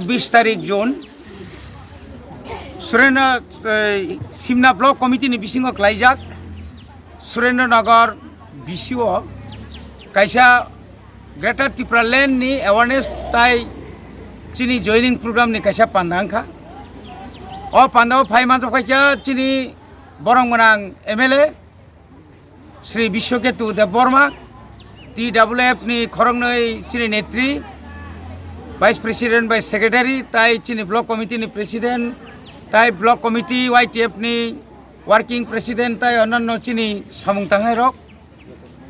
24 Jun Surendra Simna Block Committee ni bisingo klaijak Surendranagar BCO kaisa Greater Tripura Land ni awareness tai chini joining program ni kaisa pandangkha o pandao phai manjo kaisa chini borong manang MLA Sri Bishwaketu Debborma TWF ni khorognoi chini netri Vice President by Secretary tai chini Block Committee ni President tai Block Committee YTF ni Working President tai onanno chini samung tangnai rok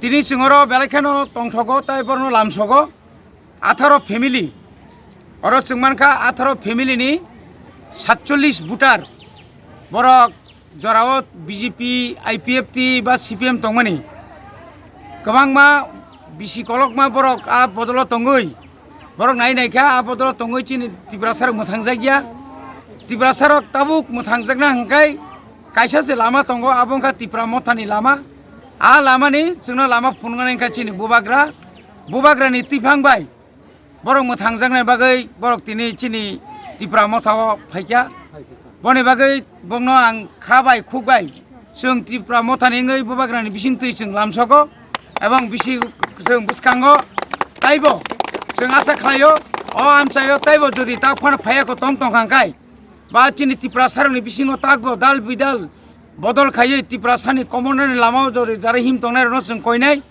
tini singoro belakhano tongthogo tai borno lamsogo 18 family oro chungmankha 18 family ni 47 voter borok jorao BJP IPFT ba CPM tongmani kwbangma bisi kolokma borok a bodolo tongoi borok nai naikha a bodolo tongoi chini Tripura sarok mothangjakya Tripura sarok tabuk mothangjakna hangkai kaisa se lama tongo abongkha Tripura mothani lama a lama ni chungno lama phunganai kha chini bubagra ni tifang bai borok mothangjaknai bagai borok tini chini Tripura mothao phaikya boni bagai bongno ang khabai khukbai chung Tripura mothani ngai bubagra ni bising tui chung lamsogo ebong bisi chung buskango taibo chung asa khlayo o amsayo taibo jodi tak phana phayako tong hangkai ba chini Tripura saroni bisingo takbo dal bidal bodol khaye Tripura sani commoner ni lamao jori jara him tongnai no chung koinai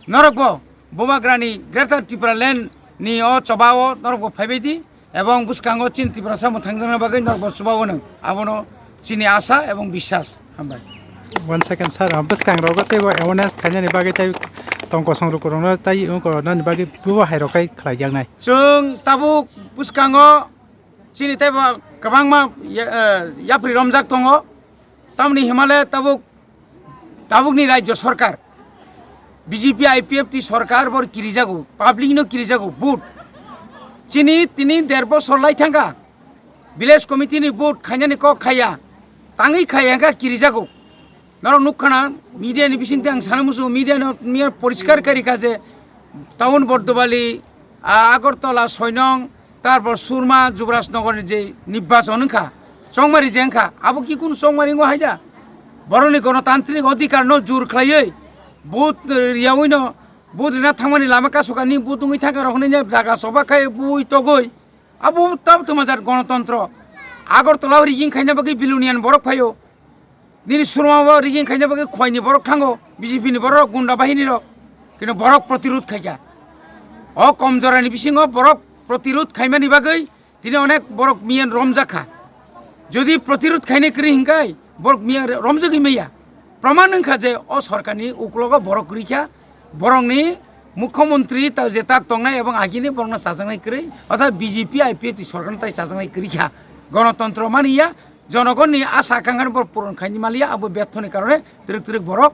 norokbo bubagrani Greater Tripura Land ni o chobao norokbo phaibedi ebong buskango chini Tripura samo thangjakna bagai norokbo chobao nang abono chini asa ebong bishas hambai 1 second sir buskang rogo tebo awareness khanyani bagai tai tongko songru korona tai korona ni bagai buba hairo kai khlaiyak nai chung tabuk buskango chini tebo kabangma yapri romjak tongo tamni Himalaya tabuk ni rajya sarkar BJP IPFT sarkar bor kirijago public no kirijago vote chini tini derbo solai thanga village committee ni vote khanyani ko khaya tangi khaya ka kirijago naro nukhana media ni bising tang sanamusu media no mier poriskar kari kaje town bordobali Agartala সৈনং তারপর সুরমা যুবরাজনগরের যে নির্বাচন খা চংমারি জেংখা আবো কি কোন চংমারি হাইদা বরনি গণতান্ত্রিক অধিকার ন জোর খাইয়ে বুথ রিয়াউই ন বুথ না থামানি লামা কাসকানি বুথ উই থাকা রখনি জায়গা সবা খাই বুই তগই আবো তাব তোমাদের গণতন্ত্র আগরতলা রিগিং খাইনা বাকি বিলুনিয়ান বরক ফাইও দিনি সুরমা রিগিং খাইনা বাকি খয়নি বরক থাঙ্গো বিজেপি নি বরক গুন্ডা বাহিনী রক কিন্তু বরক প্রতিরোধ খাইয়া ও কমজোরানি বিসিং বরক প্রতিরোধ খাইমানি বাগৈ তিনি অনেক বরক মিয়ান রমজাখা যদি প্রতিরোধ খাইনে করি হিংকাই বরক মিয়া রমজাগি মেয়া প্রমাণ হংখা যে ও সরকারনি উকলগ বরক রিখা বরংনি মুখ্যমন্ত্রী তা যে তাক তংনাই এবং আগিনি বরংনা সাজাংনাই করি অর্থাৎ বিজেপি আইপিএফটি সরকার তাই সাজাংনাই করিখা গণতন্ত্র মানিয়া জনগণনি আশা আকাঙ্ক্ষার পর পূরণ খাইনি মালিয়া আবো ব্যর্থনের কারণে তিরিক বরক